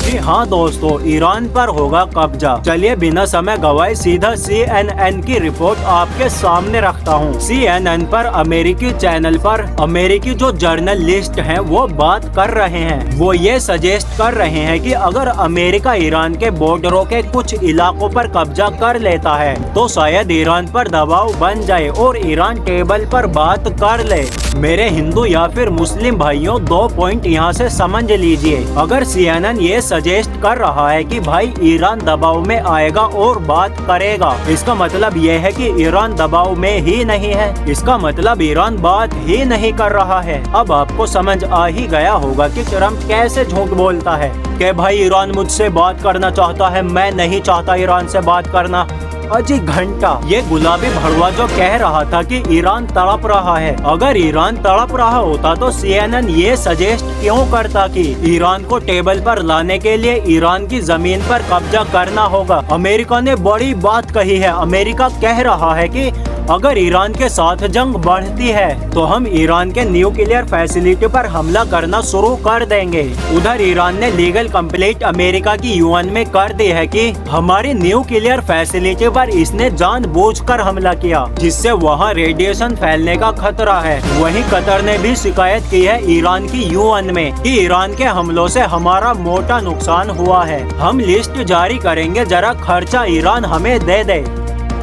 जी हाँ दोस्तों, ईरान पर होगा कब्जा। चलिए बिना समय गवाए सीधा CNN की रिपोर्ट आपके सामने रखता हूँ। CNN पर अमेरिकी चैनल पर अमेरिकी जो जर्नलिस्ट हैं वो बात कर रहे हैं। वो ये सजेस्ट कर रहे हैं कि अगर अमेरिका ईरान के बॉर्डरों के कुछ इलाकों पर कब्जा कर लेता है तो शायद ईरान पर दबाव बन जाए और ईरान टेबल पर बात कर ले। मेरे हिंदू या फिर मुस्लिम भाइयों, 2 पॉइंट यहाँ से समझ लीजिए। अगर CNN ये सजेस्ट कर रहा है कि भाई ईरान दबाव में आएगा और बात करेगा, इसका मतलब ये है कि ईरान दबाव में ही नहीं है। इसका मतलब ईरान बात ही नहीं कर रहा है। अब आपको समझ आ ही गया होगा कि ट्रम्प कैसे झूठ बोलता है कि भाई ईरान मुझसे बात करना चाहता है, मैं नहीं चाहता ईरान से बात करना। अजी घंटा, ये गुलाबी भड़वा जो कह रहा था कि ईरान तड़प रहा है, अगर ईरान तड़प रहा होता तो CNN ये सजेस्ट क्यों करता कि ईरान को टेबल पर लाने के लिए ईरान की जमीन पर कब्जा करना होगा। अमेरिका ने बड़ी बात कही है। अमेरिका कह रहा है कि अगर ईरान के साथ जंग बढ़ती है तो हम ईरान के न्यूक्लियर फैसिलिटी पर हमला करना शुरू कर देंगे। उधर ईरान ने लीगल कंप्लेंट अमेरिका की UN में कर दी है कि हमारी न्यूक्लियर फैसिलिटी पर इसने जानबूझकर हमला किया, जिससे वहां रेडिएशन फैलने का खतरा है। वहीं कतर ने भी शिकायत की है ईरान की UN में कि ईरान के हमलों से हमारा मोटा नुकसान हुआ है, हम लिस्ट जारी करेंगे, जरा खर्चा ईरान हमें दे दे।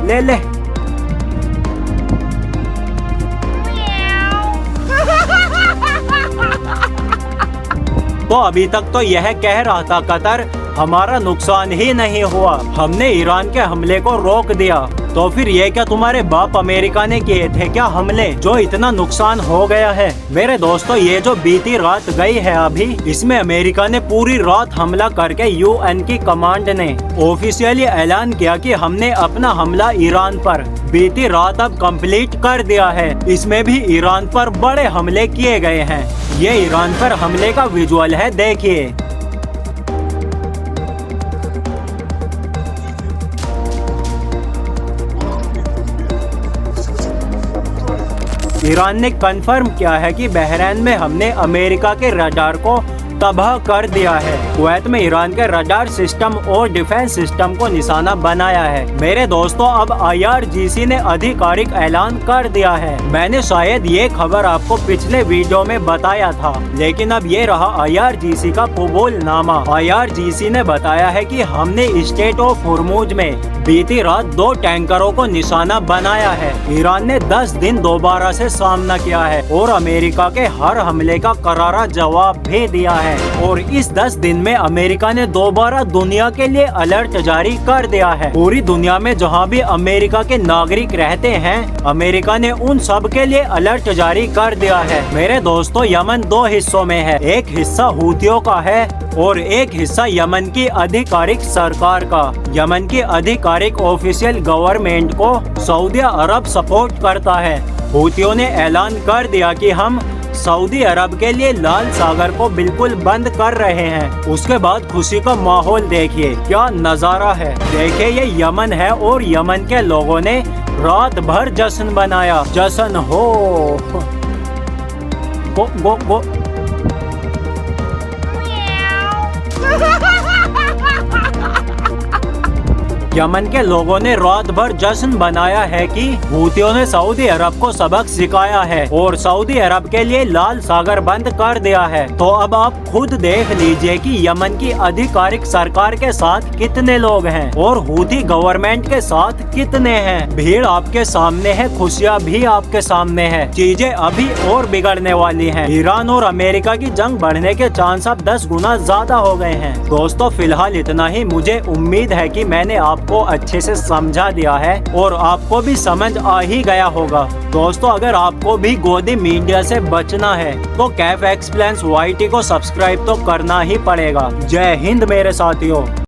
ले तो अभी तक तो यह कह रहा था कतर हमारा नुकसान ही नहीं हुआ, हमने ईरान के हमले को रोक दिया। तो फिर ये क्या तुम्हारे बाप अमेरिका ने किए थे क्या हमले, जो इतना नुकसान हो गया है? मेरे दोस्तों, ये जो बीती रात गई है अभी, इसमें अमेरिका ने पूरी रात हमला करके UN की कमांड ने ऑफिशियली ऐलान किया कि हमने अपना हमला ईरान पर बीती रात अब कंप्लीट कर दिया है। इसमें भी ईरान पर बड़े हमले किए गए हैं। ये ईरान पर हमले का विजुअल है, देखिए। ईरान ने कंफर्म किया है कि बहरैन में हमने अमेरिका के रडार को तबाह कर दिया है। कुवैत में ईरान के रडार सिस्टम और डिफेंस सिस्टम को निशाना बनाया है। मेरे दोस्तों, अब IRGC ने आधिकारिक ऐलान कर दिया है। मैंने शायद ये खबर आपको पिछले वीडियो में बताया था, लेकिन अब ये रहा IRGC का कबूलनामा। IRGC ने बताया है कि हमने स्टेट ऑफ होर्मुज में बीती रात 2 टैंकरों को निशाना बनाया है। ईरान ने 10 दिन दोबारा से सामना किया है और अमेरिका के हर हमले का करारा जवाब भी दिया है। और इस 10 दिन में अमेरिका ने दोबारा दुनिया के लिए अलर्ट जारी कर दिया है। पूरी दुनिया में जहां भी अमेरिका के नागरिक रहते हैं, अमेरिका ने उन सब के लिए अलर्ट जारी कर दिया है। मेरे दोस्तों, यमन 2 हिस्सों में है, एक हिस्सा हूथियों का है और एक हिस्सा यमन की आधिकारिक सरकार का। यमन की आधिकारिक ऑफिशियल गवर्नमेंट को सऊदी अरब सपोर्ट करता है। हूथियों ने ऐलान कर दिया कि हम सऊदी अरब के लिए लाल सागर को बिल्कुल बंद कर रहे हैं। उसके बाद खुशी का माहौल देखिए, क्या नजारा है। देखिए, ये यमन है और यमन के लोगों ने रात भर जश्न बनाया। जश्न हो गो यमन के लोगों ने रात भर जश्न बनाया है कि हूथियों ने सऊदी अरब को सबक सिखाया है और सऊदी अरब के लिए लाल सागर बंद कर दिया है। तो अब आप खुद देख लीजिए कि यमन की आधिकारिक सरकार के साथ कितने लोग हैं और हूथी गवर्नमेंट के साथ कितने हैं। भीड़ आपके सामने है, खुशियाँ भी आपके सामने है। चीजें अभी और बिगड़ने वाली हैं। ईरान और अमेरिका की जंग बढ़ने के चांस अब 10 गुना ज्यादा हो गए हैं। दोस्तों, फिलहाल इतना ही। मुझे उम्मीद है कि मैंने आपको अच्छे से समझा दिया है और आपको भी समझ आ ही गया होगा। दोस्तों, अगर आपको भी गोदी मीडिया से बचना है तो कैफ एक्सप्लेन्स YT को सब्सक्राइब तो करना ही पड़ेगा। जय हिंद मेरे साथियों।